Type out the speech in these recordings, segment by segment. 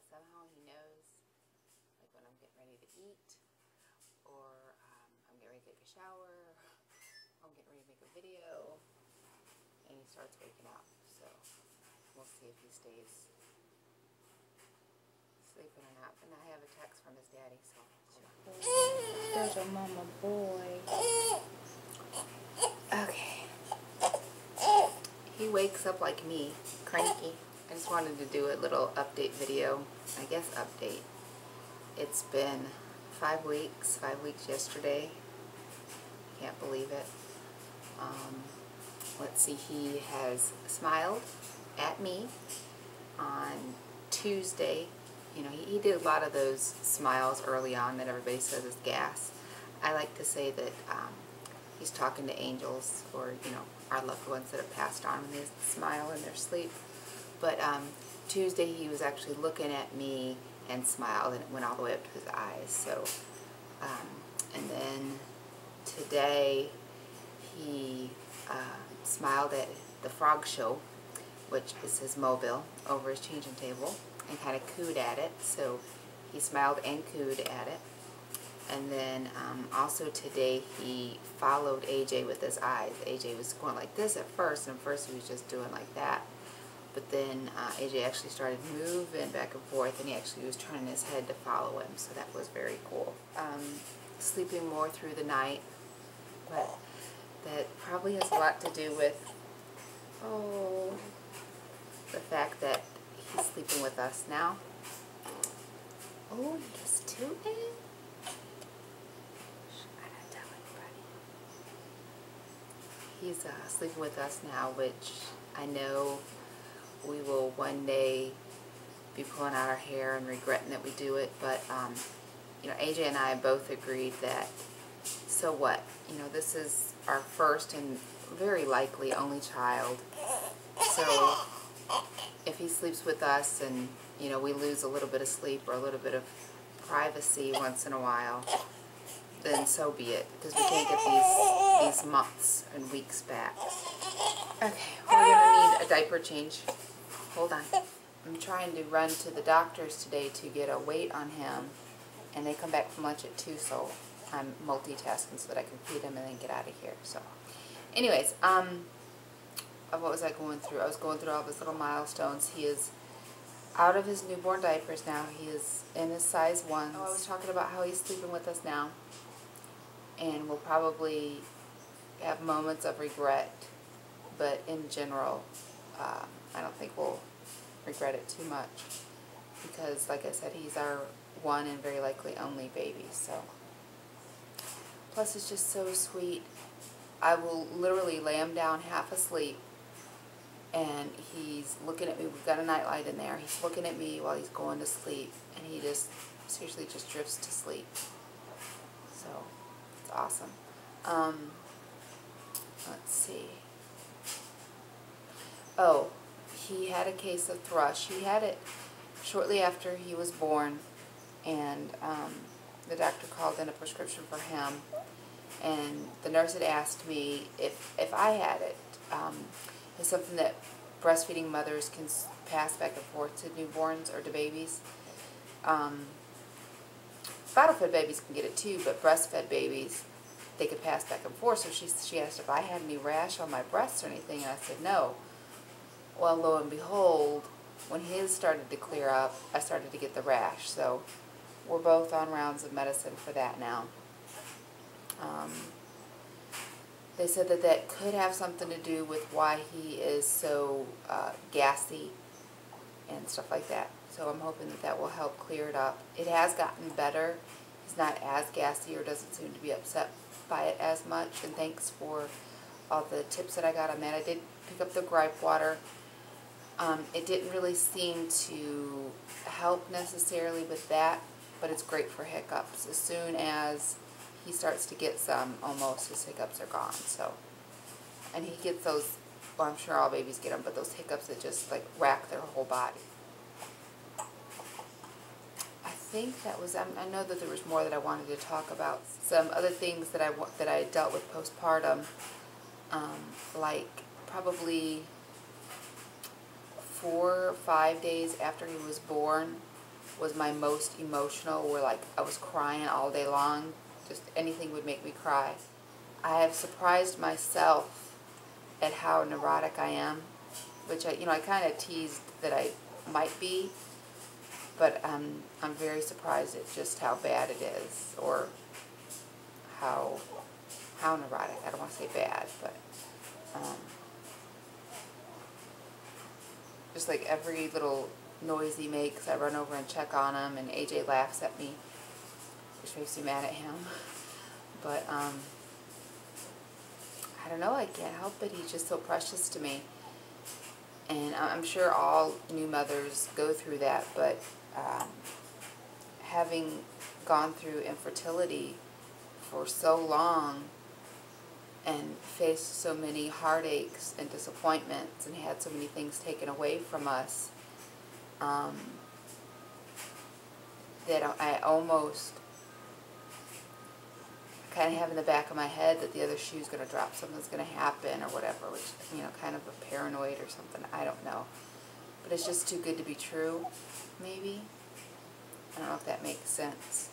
somehow he knows, like when I'm getting ready to eat, or I'm getting ready to take a shower, I'm getting ready to make a video, and he starts waking up. So we'll see if he stays sleeping or not. And I have a text from his daddy, so there's a mama boy. Okay. He wakes up like me, cranky. I just wanted to do a little update video. I guess update. It's been 5 weeks. 5 weeks yesterday. Can't believe it. Let's see. He has smiled at me on Tuesday. You know, he did a lot of those smiles early on that everybody says is gas. I like to say that he's talking to angels, or, you know, our loved ones that have passed on when they smile in their sleep. But Tuesday he was actually looking at me and smiled, and it went all the way up to his eyes. So, and then today he smiled at the frog show, which is his mobile, over his changing table, and kind of cooed at it. So he smiled and cooed at it. And then also today he followed AJ with his eyes. AJ was going like this at first, and at first he was just doing like that. But then AJ actually started moving back and forth, and he actually was turning his head to follow him. So that was very cool. Sleeping more through the night, but that probably has a lot to do with, the fact that he's sleeping with us now. Oh, he's tooting. He's sleeping with us now, which I know we will one day be pulling out our hair and regretting that we do it. But, you know, AJ and I both agreed that, so what? You know, this is our first and very likely only child. So if he sleeps with us and, you know, we lose a little bit of sleep or a little bit of privacy once in a while, then so be it, because we can't get these months and weeks back. Okay, we're going to need a diaper change. Hold on. I'm trying to run to the doctor's today to get a weight on him, and they come back from lunch at 2, so I'm multitasking so that I can feed him and then get out of here. So anyways, what was I going through? I was going through all his little milestones. He is out of his newborn diapers now. He is in his size 1. I was talking about how he's sleeping with us now, and we'll probably have moments of regret, but in general, I don't think we'll regret it too much, because like I said, he's our one and very likely only baby. So plus it's just so sweet. I will literally lay him down half asleep, and he's looking at me. We've got a nightlight in there. He's looking at me while he's going to sleep, and he just seriously just drifts to sleep. So it's awesome. Let's see. Oh, he had a case of thrush. He had it shortly after he was born, and the doctor called in a prescription for him, and the nurse had asked me if I had it. It's something that breastfeeding mothers can pass back and forth to newborns or to babies. Bottle-fed babies can get it too, but breastfed babies, they could pass back and forth. So she asked if I had any rash on my breasts or anything, and I said no. Well, lo and behold, when his started to clear up, I started to get the rash. So we're both on rounds of medicine for that now. They said that that could have something to do with why he is so gassy and stuff like that. So I'm hoping that that will help clear it up. It has gotten better. He's not as gassy or doesn't seem to be upset by it as much. And thanks for all the tips that I got on that. I did pick up the gripe water. It didn't really seem to help necessarily with that, but it's great for hiccups. As soon as he starts to get some, almost his hiccups are gone. So, and he gets those, well, I'm sure all babies get them, but those hiccups that just like rack their whole body. I think that was, I know that there was more that I wanted to talk about. Some other things that I dealt with postpartum, like probably 4 or 5 days after he was born, was my most emotional, where like I was crying all day long. Just anything would make me cry. I have surprised myself at how neurotic I am, which I kind of teased that I might be, but I'm very surprised at just how bad it is, or how neurotic. I don't want to say bad, but just like every little noise he makes, I run over and check on him, and AJ laughs at me, which makes me mad at him. But I don't know, I can't help it. He's just so precious to me. And I'm sure all new mothers go through that, but having gone through infertility for so long and faced so many heartaches and disappointments and had so many things taken away from us, that I almost kind of have in the back of my head that the other shoe's going to drop, something's going to happen or whatever, which, kind of a paranoid or something, I don't know. But it's just too good to be true, maybe. I don't know if that makes sense.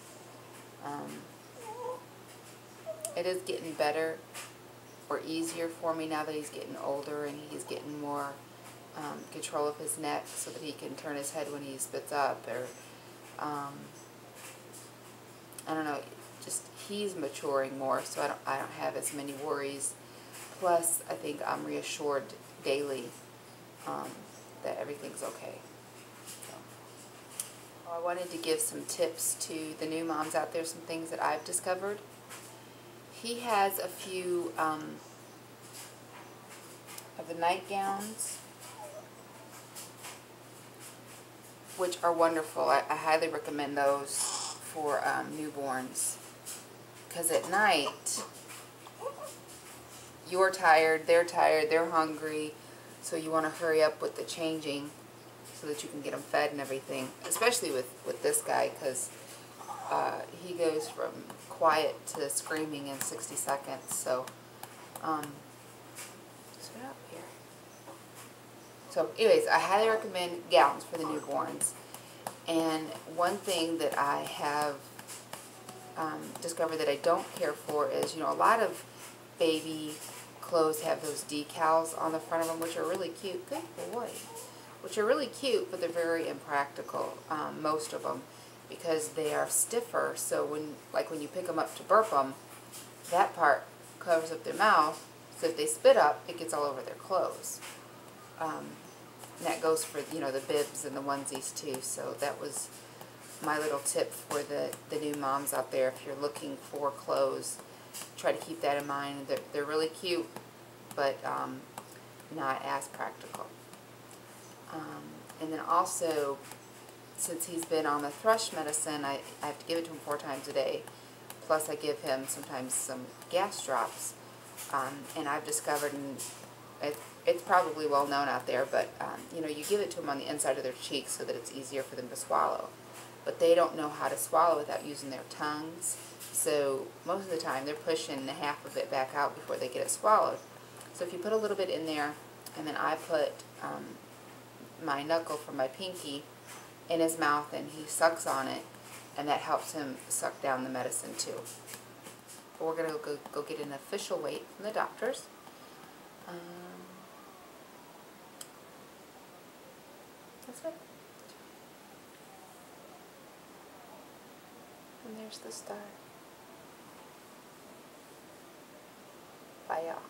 It is getting better or easier for me now that he's getting older and he's getting more control of his neck so that he can turn his head when he spits up, or I don't know, just he's maturing more, so I don't have as many worries. Plus, I think I'm reassured daily that everything's okay. So, I wanted to give some tips to the new moms out there, some things that I've discovered. He has a few of the nightgowns, which are wonderful. I highly recommend those for newborns, because at night you're tired, they're hungry, so you want to hurry up with the changing so that you can get them fed and everything, especially with this guy, because he goes from quiet to screaming in 60 seconds. So sit up here. So anyways, I highly recommend gowns for the newborns. And one thing that I have discovered that I don't care for is, a lot of baby clothes have those decals on the front of them, which are really cute. Good boy. Which are really cute, but they're very impractical, most of them, because they are stiffer. So when you pick them up to burp them, that part covers up their mouth, so if they spit up, it gets all over their clothes. And that goes for, the bibs and the onesies too. So that was my little tip for the new moms out there. If you're looking for clothes, try to keep that in mind. They're really cute, but not as practical. And then also, since he's been on the thrush medicine, I have to give it to him 4 times a day. Plus I give him sometimes some gas drops. And I've discovered, and it's probably well known out there, but you give it to them on the inside of their cheeks so that it's easier for them to swallow. But they don't know how to swallow without using their tongues. So most of the time they're pushing half of it back out before they get it swallowed. So if you put a little bit in there, and then I put my knuckle from my pinky in his mouth and he sucks on it, and that helps him suck down the medicine too. But we're going to go get an official weight from the doctors. That's it. And there's the star. Bye, y'all.